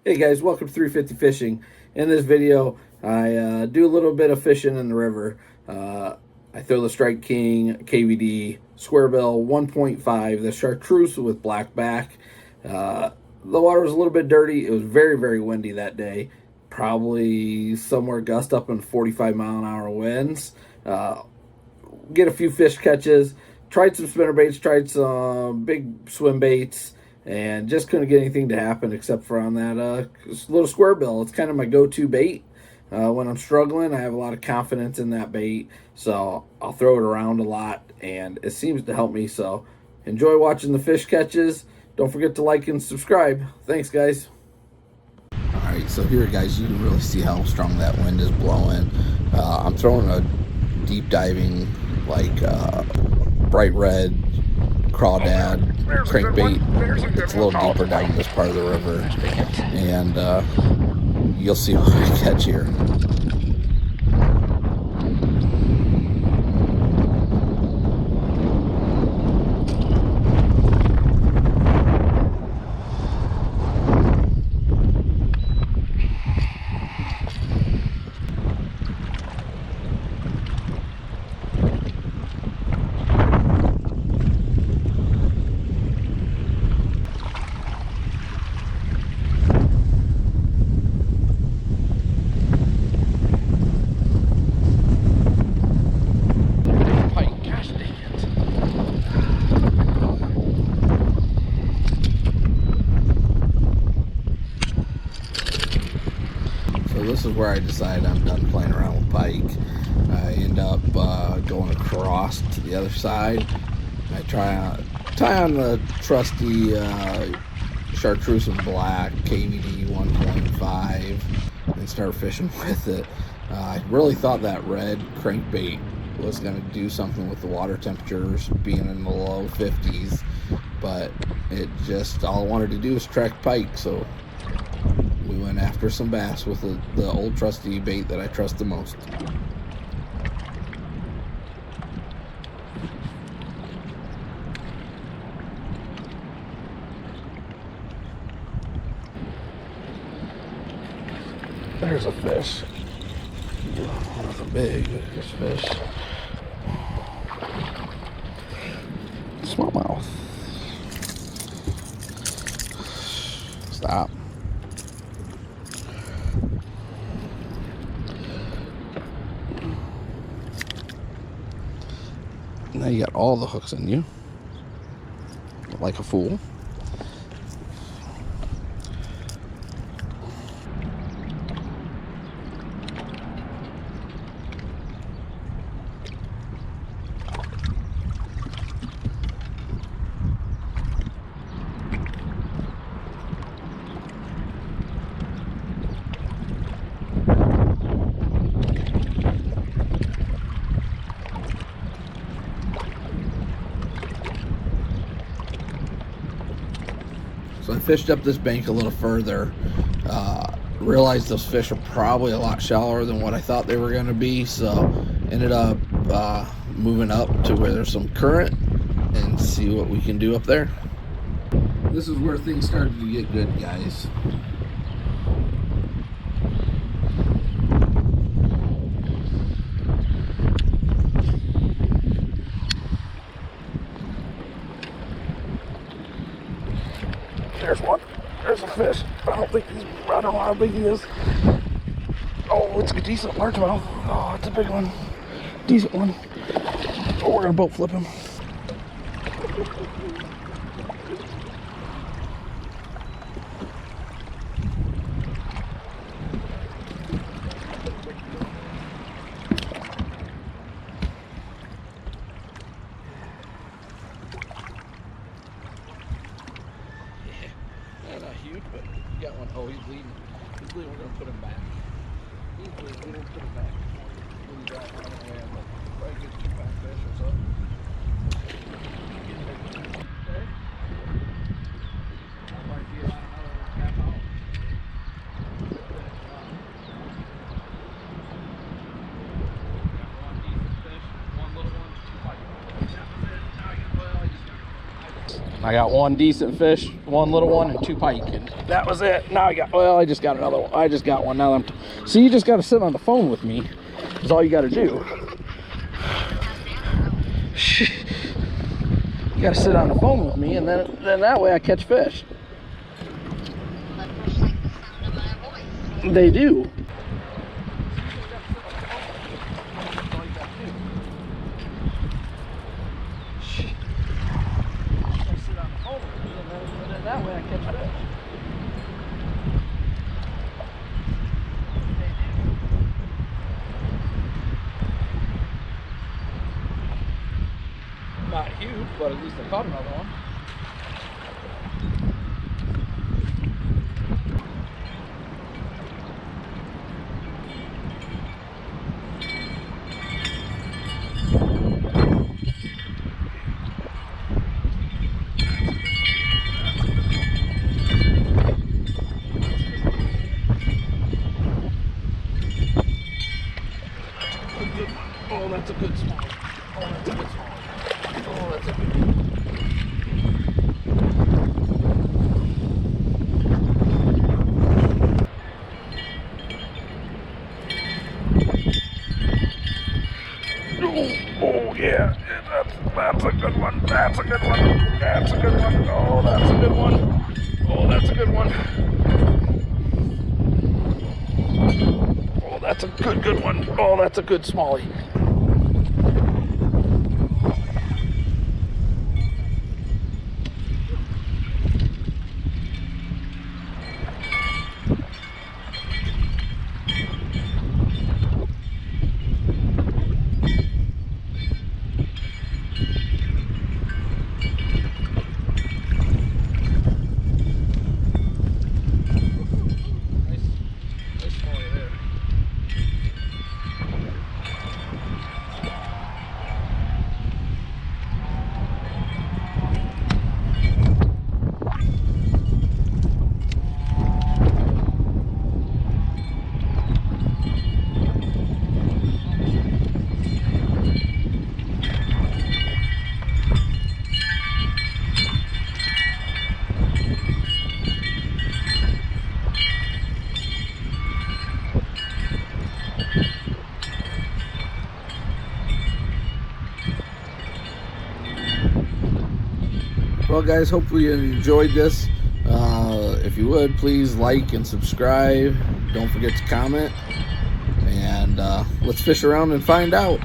Hey guys, welcome to 350 Fishing. In this video, I do a little bit of fishing in the river. I throw the Strike King KVD Squarebill 1.5, the chartreuse with black back. The water was a little bit dirty. It was very, very windy that day. Probably somewhere gust up in 45-mile-an-hour winds. Get a few fish catches. Tried some spinner baits, tried some big swim baits, and just couldn't get anything to happen except for on that little Squarebill. It's kind of my go-to bait. When I'm struggling, I have a lot of confidence in that bait, so I'll throw it around a lot, and it seems to help me. So enjoy watching the fish catches. Don't forget to like and subscribe. Thanks, guys. All right, so here, guys, you can really see how strong that wind is blowing. I'm throwing a deep diving, like bright red crawdad crankbait. It's a little deeper down this part of the river, and you'll see what I catch here. This is where I decide I'm done playing around with pike. I end up going across to the other side. I tie on the trusty chartreuse and black KVD 1.5 and start fishing with it. I really thought that red crankbait was going to do something with the water temperatures being in the low 50s, but it just, all I wanted to do was track pike, so we went after some bass with the old trusty bait that I trust the most. There's a fish. Nothing big, there's a fish. Smallmouth. Stop. Now you got all the hooks in you, like a fool. So I fished up this bank a little further, realized those fish are probably a lot shallower than what I thought they were going to be, so ended up moving up to where there's some current and see what we can do up there. This is where things started to get good, guys. There's one. There's a fish. I don't know how big he is. Oh, it's a decent largemouth. Oh, it's a big one. Decent one. Oh, we're gonna boat flip him. Not huge, but you got one. Oh, he's bleeding. He's bleeding. We're gonna put him back. He's bleeding. We're gonna put him back. Bleed that out of the way. Probably get 2 pound fish or so. Okay. That might be another half hour. Got one decent fish, one little one, 2 pike. Now you, well, I just got I got one decent fish, one little one, and 2 pike, and that was it. Now I just got another one. I just got one. Now see, you just got to sit on the phone with me. Is all you got to do. You got to sit on the phone with me, and then that way I catch fish. They do. That way I catch fish. Not huge, but at least I caught another one. Oh, that's a good small. Oh, that's a good small. Oh, that's a good one. Oh yeah, that's a good one. That's a good one. That's a good one. Oh, that's a good one. Oh, that's a good one. Oh, that's a good one. Oh, that's a good smallie. Well, guys, hopefully you enjoyed this. If you would, please like and subscribe. Don't forget to comment. And let's fish around and find out.